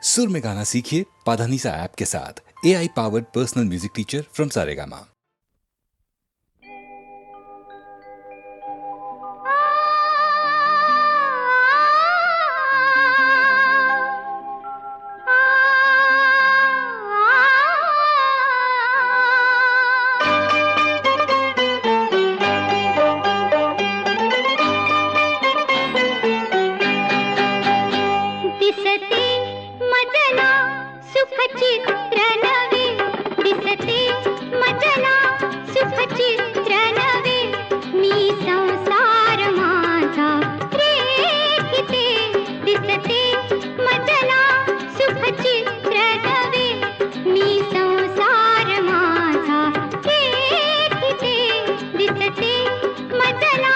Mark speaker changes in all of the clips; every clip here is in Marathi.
Speaker 1: सुर में गाना सीखिए पाधानीसा ऐप के साथ। AI powered personal music teacher from Saregama.
Speaker 2: दिसते मजना सुख चित्र नवे, दिसते मजना सुख चित्र नवे, मी संसार माझा रेखिते, दिसते मजना सुख चित्र नवे, मी संसार माझा रेखिते, दिसते मजना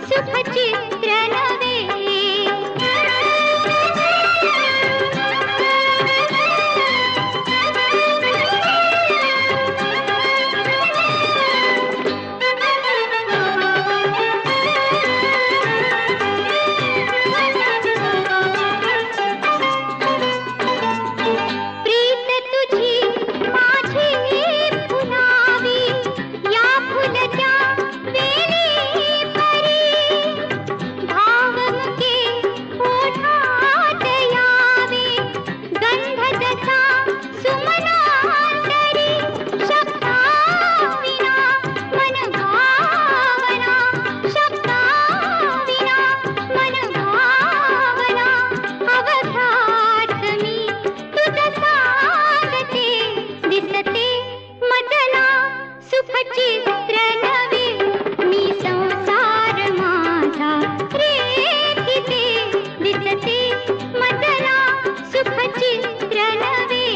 Speaker 2: सुख चित्र नवे। प्रीत तुझी माझी फुलावी, या फुलत्या वेली परी, भावमुखे ओठात यावे, गंध जसा सुमनांतरी, शब्दाविना मन भावना, शब्दाविना मन भावना, अवघात मी तुझ सांगते, दिसते मजना सुख चित्र नवे, मी संसार माझा रेखिते, दिसते मजना सुख चित्र नवे।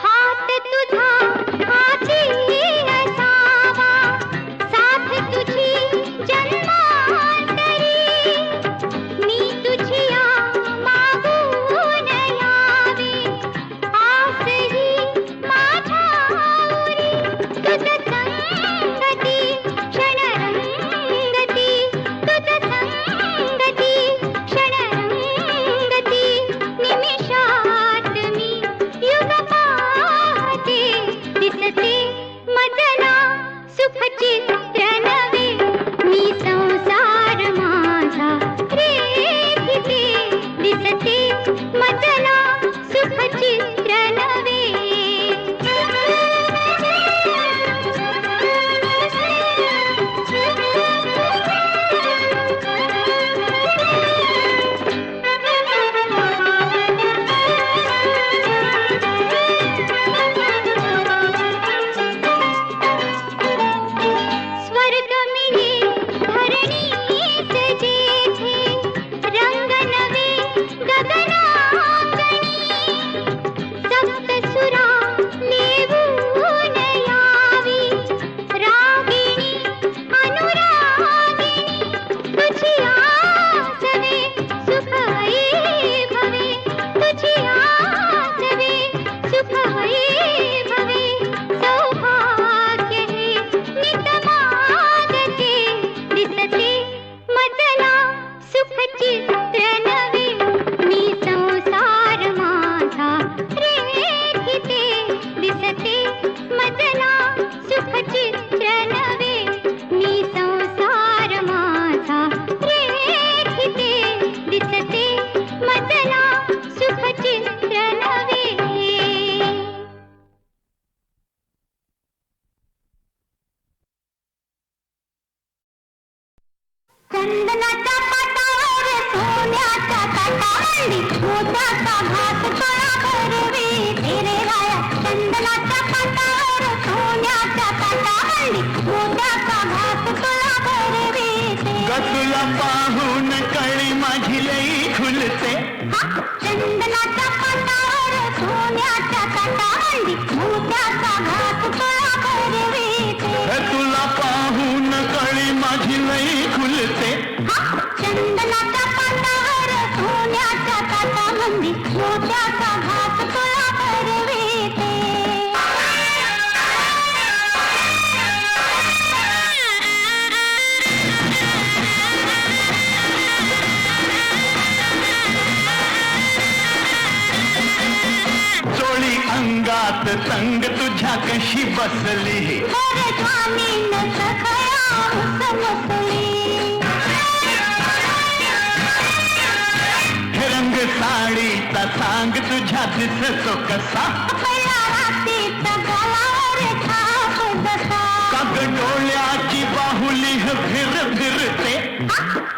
Speaker 2: हात तुझा हाती असावा, साथ तुझी जन्मांतरी, मी तुझिया मागून यावे, आसही माझ्यावरी, तुझ संगती क्षणरंगती, तुझ संगती क्षणरंगती, निमिषात मी युग पाहते, दिसते मजना सुख चित्र नवे, मी संसार माझा रेखिते, दिसते मजना सुख चित्र नवे। स्वर्ग मिळे धरणीत जेथे, रंग नवे गगनांगणी, सप्तसुरा लेवून यावी, रागिणी अनुरागिणी, तुझी आसवे सुख वैभवे, तुझी आसवे सुख वैभवे, सौभाग्य हे नित मागते, दिसते मजना सुख चित्र नवे, मी संसार माझा रेखिते, दिसते मजना सुख चित्र नवे, मी संसार माझा रेखिते, दिसते मजना सुख चित्र नवे। चंदनाच्या पाटावर सोन्याच्या ताटावरली, मोत्याचा घास तळा भरवे तेरे राया, चंदनाच्या पाटावर सोन्याच्या ताटावरली, मोत्याचा घास तळा भरवे तेरे।
Speaker 3: तुला पाहून कळी माझी लई खुलते,
Speaker 2: चंदनाच्या पाटावर सोन्याच्या तटांडी मोत्याचा घास तुला भरविते.
Speaker 3: तुला पाहून कळी माझी नाही खुलते.
Speaker 2: चंदनाच्या पाटावर सोन्याच्या ताटामंदी मोत्याचा घास तुला भरविते.
Speaker 3: चोळी अंगात तंग तुझ्या कशी बसली.
Speaker 2: परधानीनं सखया उसमसली.
Speaker 3: रंग साडीचा सांग तुझ्या दिसतो कसा.
Speaker 2: पहिल्या रात्रीचा गलावर छाप जसा.
Speaker 3: काग डोळ्याची बाहुली फिर फिरते.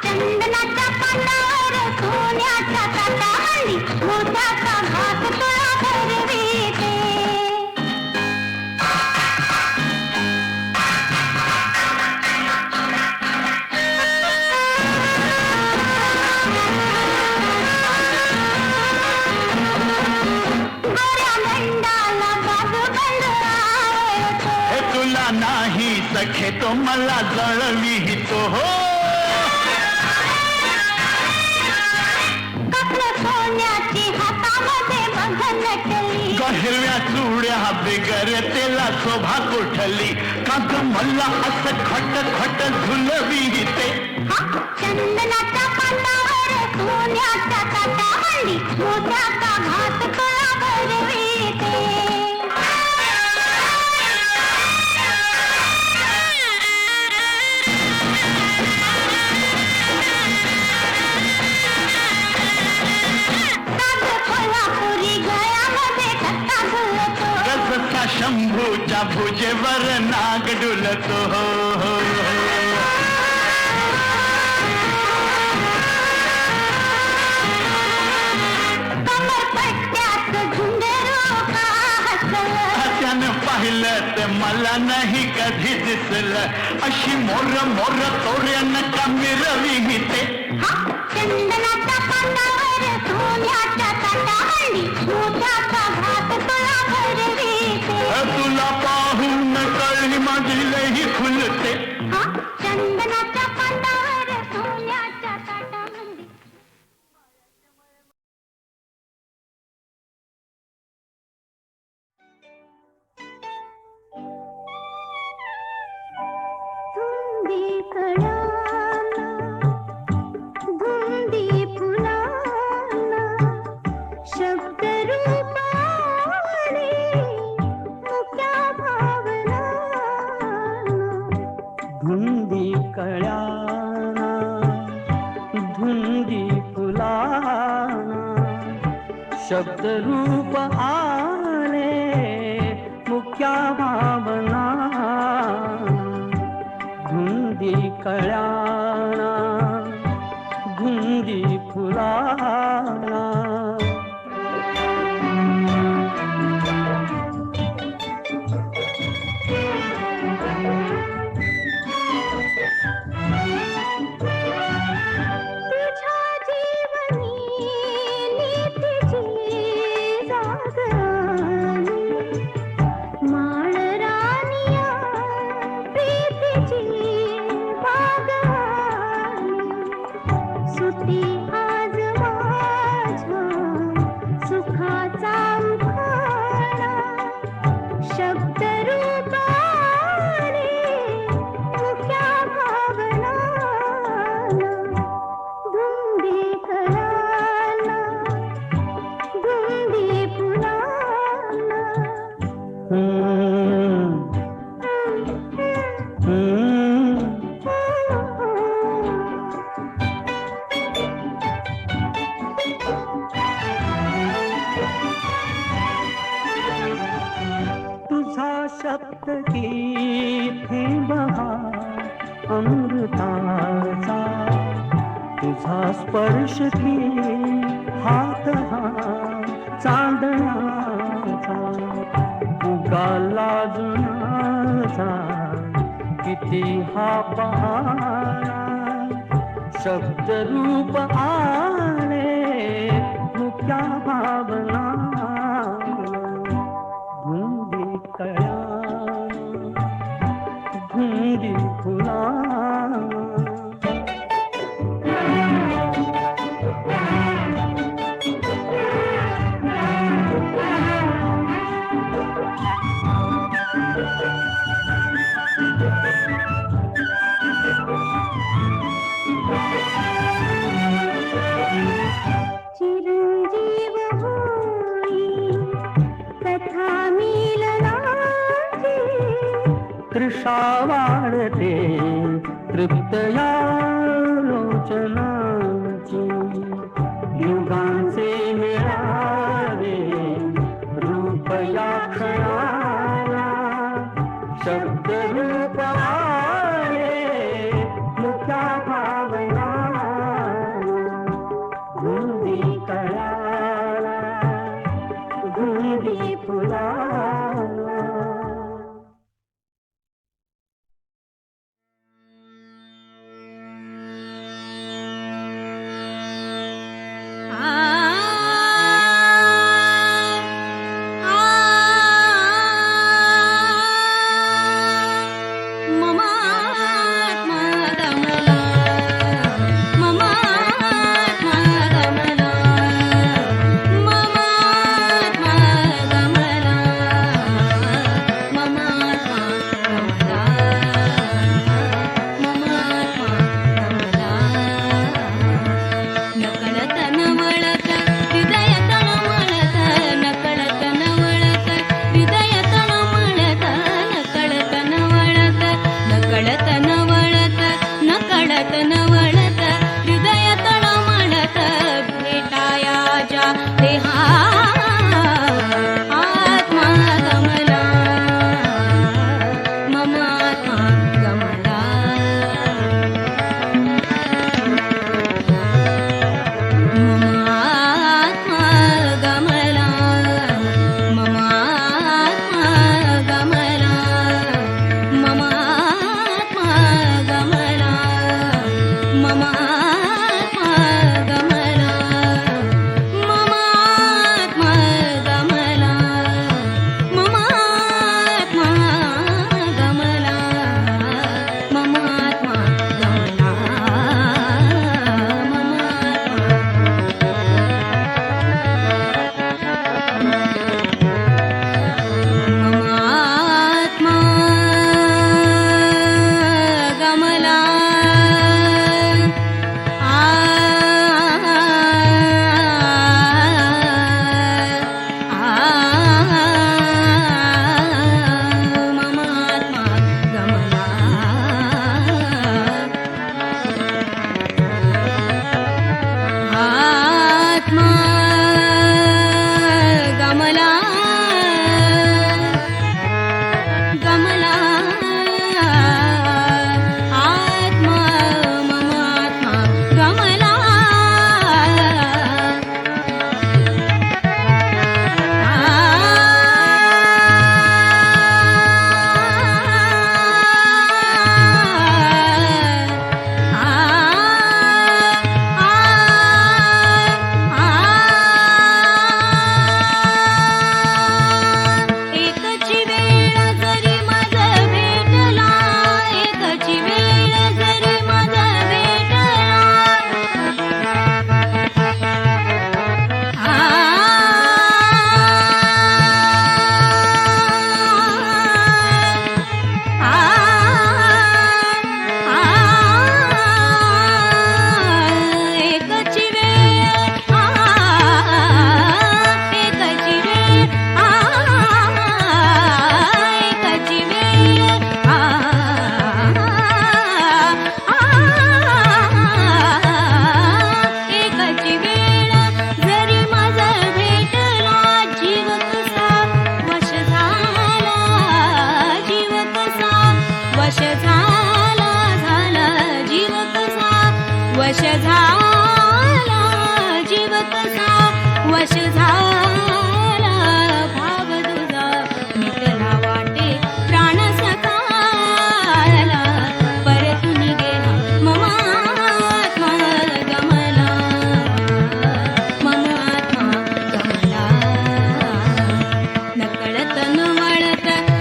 Speaker 2: चंदनाच्या पाटावर सोन्याच्या ताटांडी मोत्याचा घास तुला भरविते. गोऱ्या गंडाला बाजूबंद आवडतो.
Speaker 3: हे तुला नाही सखे तो मला जळवितो. हो
Speaker 2: कसलं सोन्याची हातामध्ये बघ नटली.
Speaker 3: हिरव्या चुड्या बिगर तेला शोभा कुठली. काग मला असं खट खट झुलविते.
Speaker 2: चंदनाच्या पाटावर सोन्याच्या ताटांडी मोत्याचा घास तुला भरविते. साग कोल्हापुरी गळ्यामध्ये ठसा झुलतो.
Speaker 3: रसचा शंभूच्या भुजेवर नाग डुलतो. हो हो हो
Speaker 2: कमरपट्ट्यात घुंगरू का हसलं.
Speaker 3: त्यानं पाहिलं तर मला नाही कधी दिसलं. अशी मोर मोर तोऱ्यानं का मिरविते.
Speaker 2: चंदनाच्या पाटावर सोन्याच्या ताटांडी मोत्याचा घास तुला भरविते.
Speaker 3: तुला पाहून कळी माझी लई खुलते.
Speaker 2: चंदनाच्या पाटावर सोन्याच्या ताटांडी. धुंदी कळाला धुंदी फुलाला शब्द रूपाने मुक्या भावना.
Speaker 4: धुंदी कळ्याना धुंदी फुलाना शब्द रूप आले मुक्या भावना. धुंदी कळ्याना धुंदी फुलाना.
Speaker 2: तुझ्या जीवनी नीतीची जाग आली. माळरानिया प्रीतीची बाग आली. सुटी आज माझ्या सुखाचा उखाणा. शब्द रूपाने मुक्या भावना. धुंदी कळाला धुंदी फुलाला.
Speaker 4: तुझा शब्द की बहार अमृताचा. तुझा स्पर्श की हात हा चांदण्याचा. उगाला जुनाचा किती हा पहारा. शब्द रूप आले मुक्या भावना. कळ्याना धुंदी फुलाना
Speaker 2: चिरंजीव होई कथा मिलनाची
Speaker 4: तृषा वाढते तृप्त या लोचनाची युगांचे मिळावे रूप या क्षणाला शब्द रूप आले मुक्या भावना गुंदी कळाला गुंदी फुलाला
Speaker 5: वश झाला जीव कसा वश झाला भाव तुझा मिटला वाटे प्राण सकाला परतून गेला ममात्मा गमला ममात्मा गमला नकळत न वळत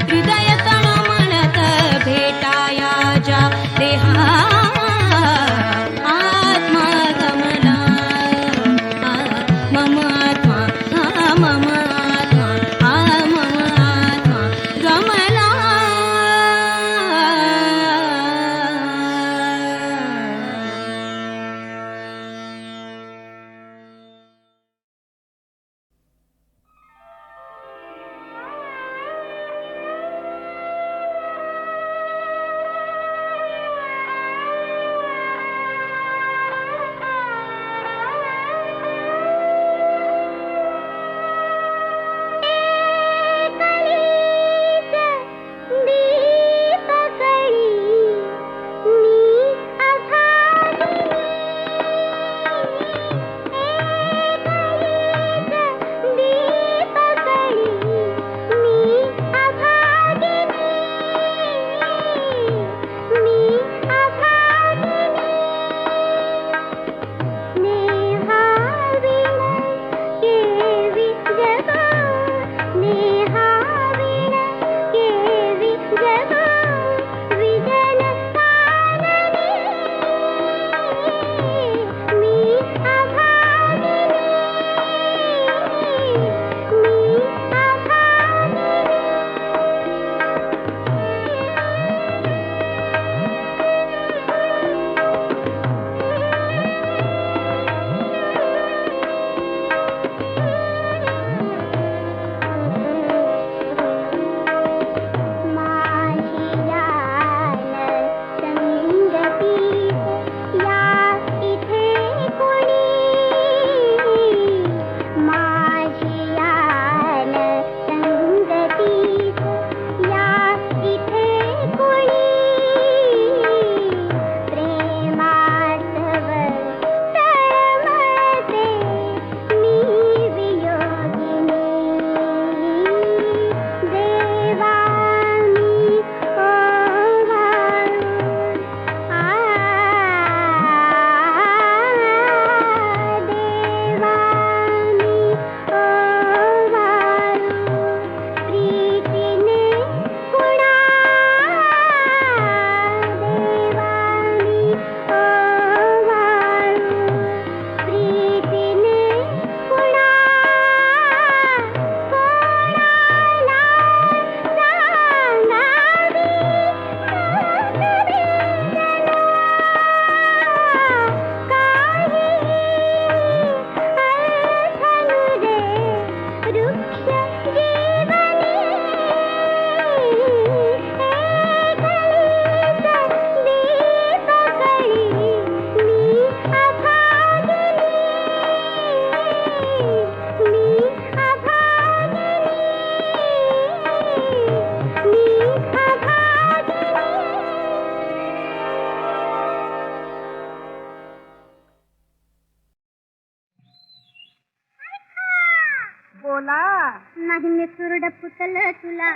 Speaker 2: नाही मी सुरड फुटल तुला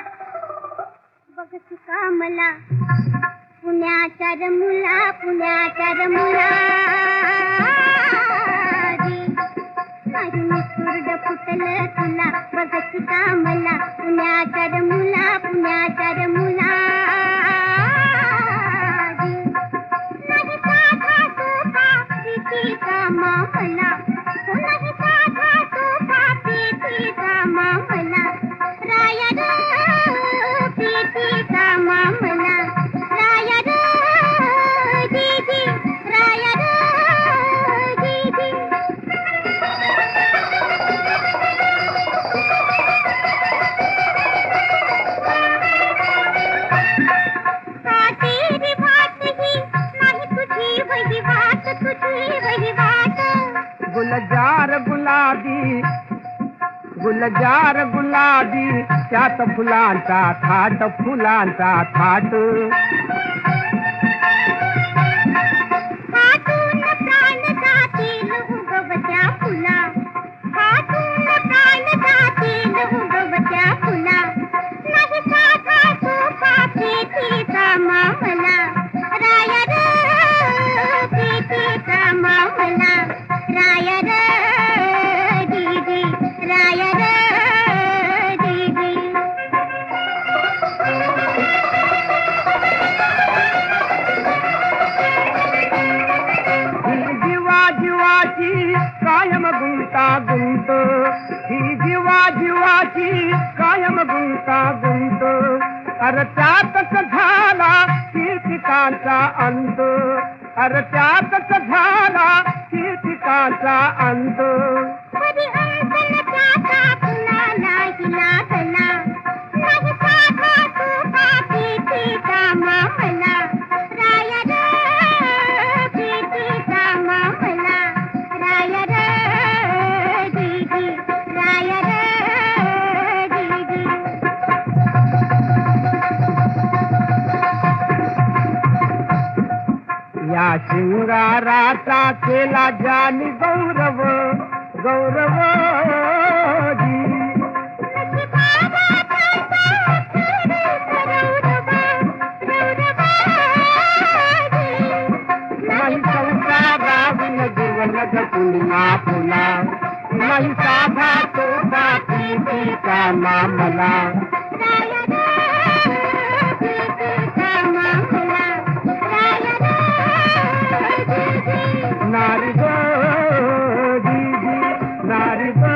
Speaker 2: बघ का मला पुण्याच्या रमुला नाही मी सुरड फुटल तुला बघ का मला पुण्याच्या रमुला नाही साधा सोपा प्रीतीचा मामला नाही साधा सोपा प्रीतीचा मामला राया रे प्रीतीचा मामला राया रे दीदी राया रे दीदी तेरी बात ही नाही तुझी वही बात
Speaker 4: गुलजार गुलाबी त्यात फुलांचा थाट
Speaker 2: हातून प्राण जातील उगवत्या फुला हातून प्राण जातील उगवत्या फुला नाही साधा सोपा प्रीतीचा मामला राया रे प्रीतीचा मामला राया रे दीदी राया रे दीदी
Speaker 4: ही जीवाची कायम गुंतागुंत ही जीवाची कायम गुंतागुंत अरे त्यातच झाला कीर्तिकांचा अंत अरे त्यातच झाला कीर्तिकांचा अंत
Speaker 2: कधी अंतन त्याचा फुलाला लागला नाही साधा सोपा प्रीतीचा मामला राया रे प्रीतीचा मामला राया रे दीदी राया रे दीदी
Speaker 4: या शिंगाराचा केला जानी गौरव जी नाही संसाराविन जीवन पुन्हा फुला नाही साधा तो प्रीतीचा मामला
Speaker 2: राया रे प्रीतीचा मामला राया रे दीदी
Speaker 4: नारी गो दीदी नारी गो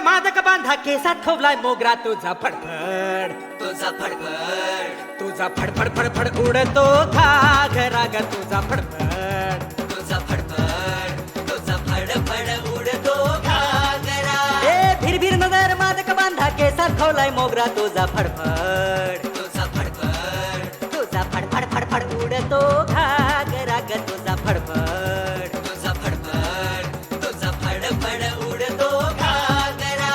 Speaker 6: मादक बांधा केसात खवलाय मोगरा तुझा फडफड तुझा फडफड फडफड उडतो घागरा ग तुझा फडफड
Speaker 7: उडतो घागरा
Speaker 6: ए भिरभिर नजर मादक बांधा केसात खवलाय मोगरा तुझा फडफड तुझा फडफड फडफड उडतो घागरा ग तुझा फडफड
Speaker 7: उडतो घागरा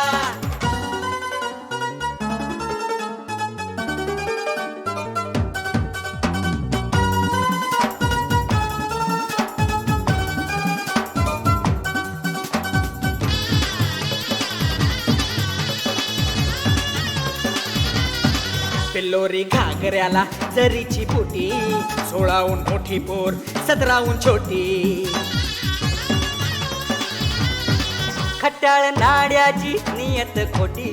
Speaker 6: पिल्लोरी घागऱ्याला जरीची बुटी 16हून मोठी पोर 17हून छोटी खट्याळ नाड्याची नियत खोटी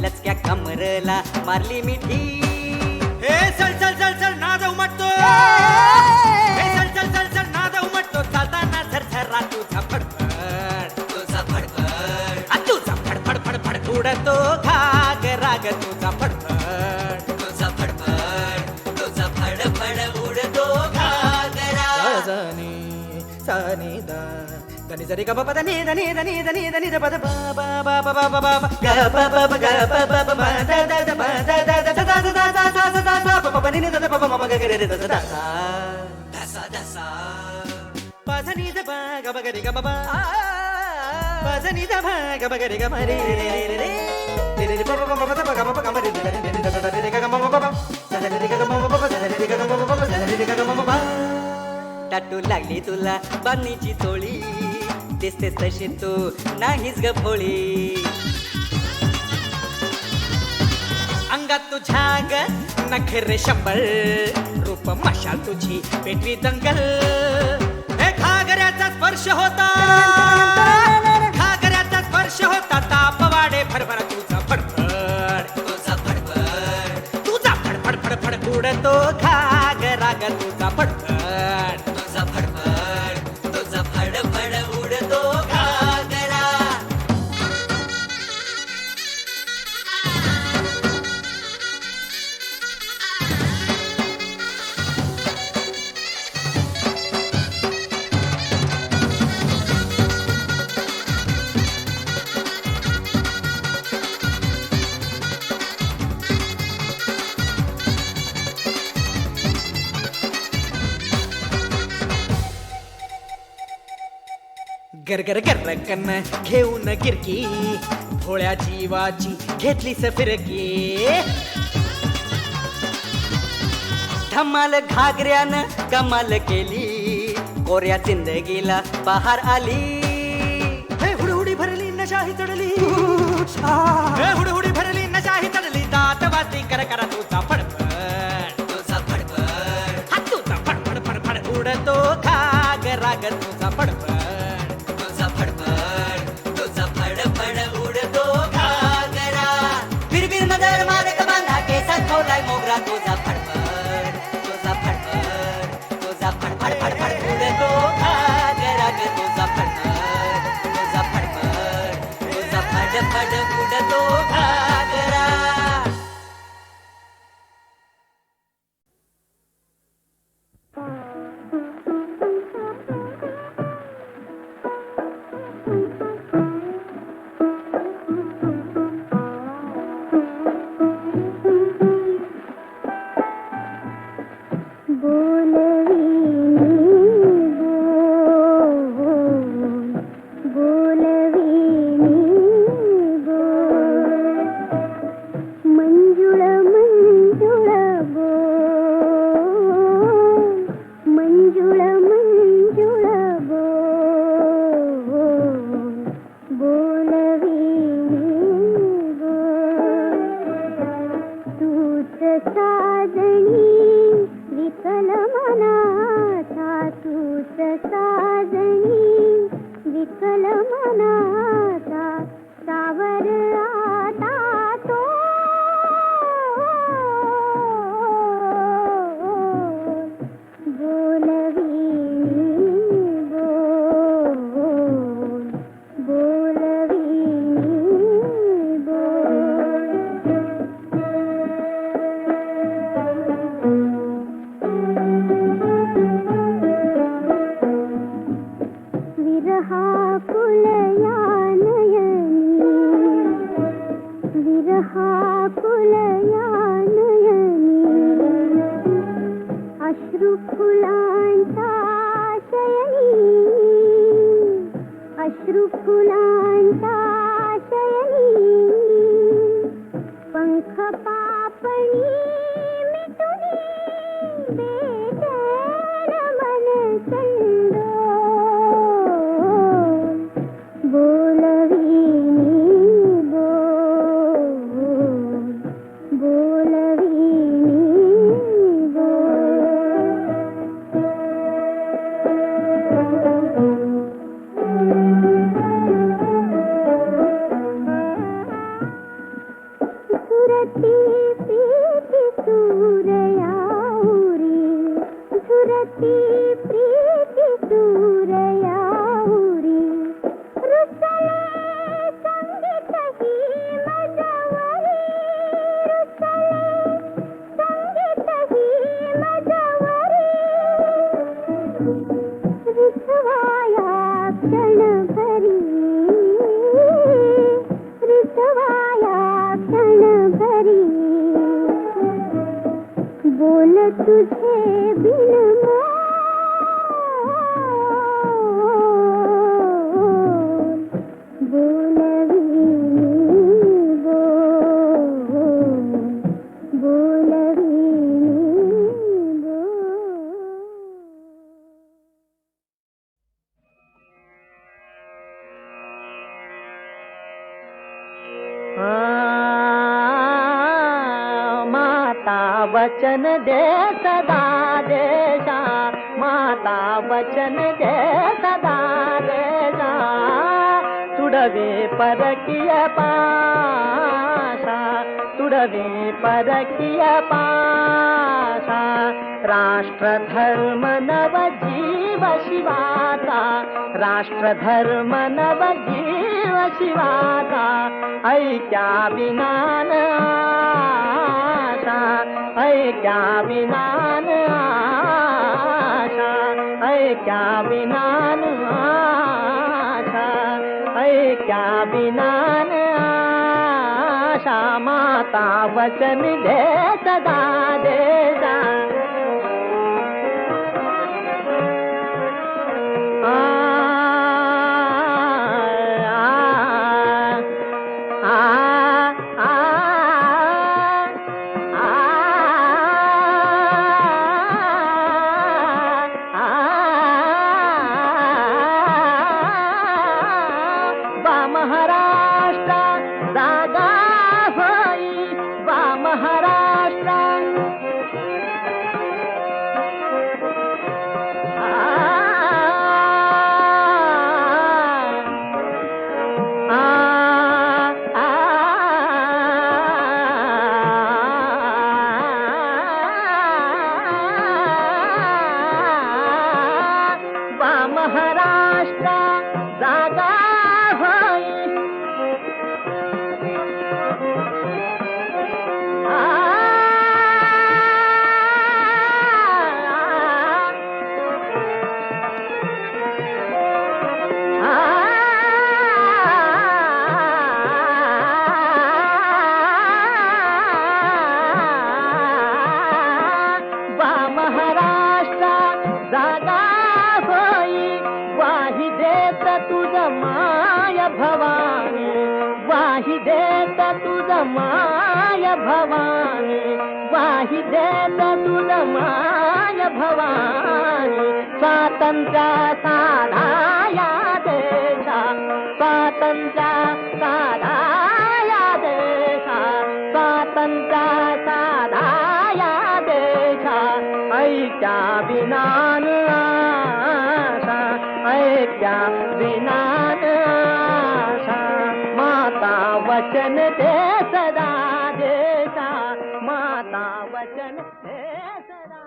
Speaker 6: लचक्या कमरला मारली मिठी. हे चल चल चल चल नाद उमटतो. हे चल चल चल चल नाद उमटतो. चालताना झरझरा तुझा फडफड
Speaker 7: तुझा फडफड
Speaker 6: तुझा फडफड फडफड उडतो घागरा ग तुझा फडफड.
Speaker 7: तुझा फडफड तुझा फडफड उडतो घागरा.
Speaker 6: सानी दा धनी जरी ग ब धनी धनी धनी धनी धनी द ब द ब ब ब ब ब ब ब ग ब ब ब ग ब ब ब ब द द द ब the the the the the the the the the ब ब नि द द ब ब म ग ग रे द द द
Speaker 7: धसा धसा
Speaker 6: प ध नि द ब ग ब ग रे ग ब ब प ध नि द ब ग ब ग रे ग म रे रे रे रे रे रे रे ब ब ब ब द ब ग ब ब ग म रे रे रे रे द द द रे ग म ब ब द द रे ग म ब ब द द रे ग म ब ब द द रे ग म ब ब. टाटू लागली तुला बांधणीची चोळी. दिसते तशी तू नाहीच ग भोळी. अंगात तुझ्या ग नखरे शंभर. रूप मशाल तुझी पेटवी दंगल. हे घागऱ्याचा स्पर्श होता. घागऱ्याचा स्पर्श होता. ताप वाढे भरभर तुझा फडफड.
Speaker 7: तुझा फडफड
Speaker 6: तुझा फडफड फडफड उडतो घागरा ग तुझा फडफड.
Speaker 7: तुझा फडफड तुझा फडफड उडतो घागरा.
Speaker 6: गरगर गरकन घेऊन गिरकी. भोळ्या जीवाची घेतलीस फिरकी. धमाल घागऱ्यानं कमाल केली. कोऱ्या जिंदगीला बहार आली. हे हुडहुडी भरली नशाही चढली. हे हुडहुडी भरली नशाही चढली. दात वाजली कर करा तुझा फडफड.
Speaker 7: तुझा फडफड
Speaker 6: तुझा फडफड फडफड उडतो घागरा ग तुझा फडफड.
Speaker 7: तुझा फडफड तुझा फडफड उडतो घागरा.
Speaker 6: बिरबिर मदर मादक बांधा केसात ठेवलाय मोगरा तुझा फडफड. तुझा फडफड तुझा फडफड फडफड उडतो घागरा ग तुझा फडफड. तुझा फडफड
Speaker 7: तुझा फडफड उडतो घागरा.
Speaker 2: तुझे बिन
Speaker 6: माता वचन दे सदा देशा, माता वचन दे सदा देशा, तुडवे परकीय पाशा, तुडवे परकीय पाशा, राष्ट्र धर्म नव जीव शिवाचा, राष्ट्र धर्म नव जीव शिवाचा, ऐक्या विनान आशा, ऐक्या विनान आशा, ऐक्या विनान आशा, ऐक्या विनान आशा, माता वचन दे सदा देशा. माय भवानी, वाही देत तुझ माय भवानी, स्वातंत्र्य साधाया देशा, स्वातंत्र्य साधाया देशा, स्वातंत्र्य साधाया देशा, ऐक्या विनान आशा, ऐक्या विनान आशा, माता वचन दे सदा देशा, माता वचन दे सदा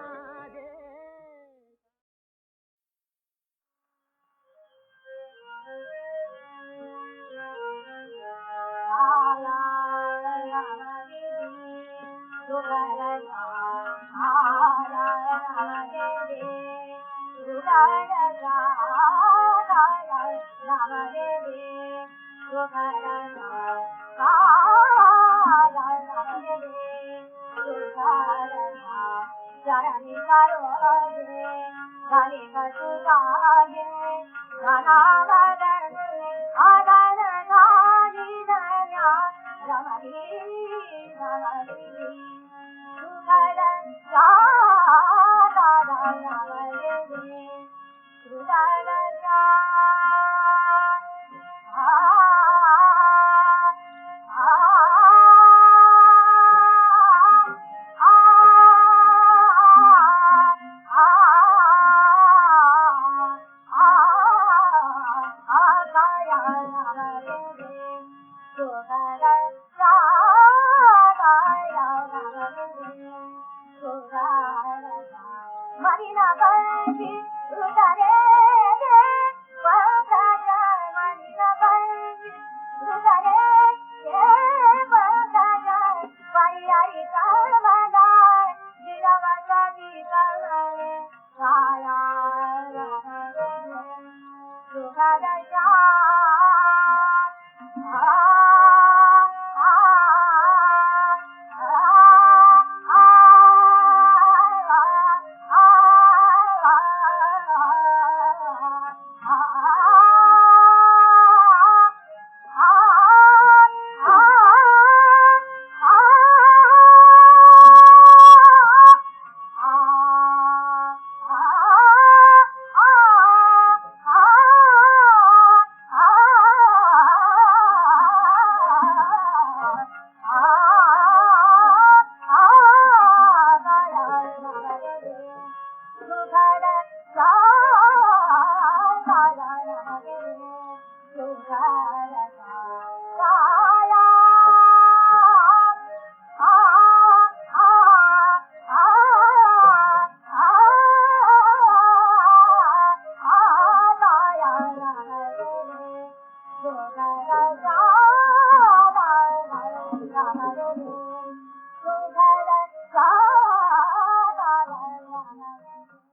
Speaker 2: ग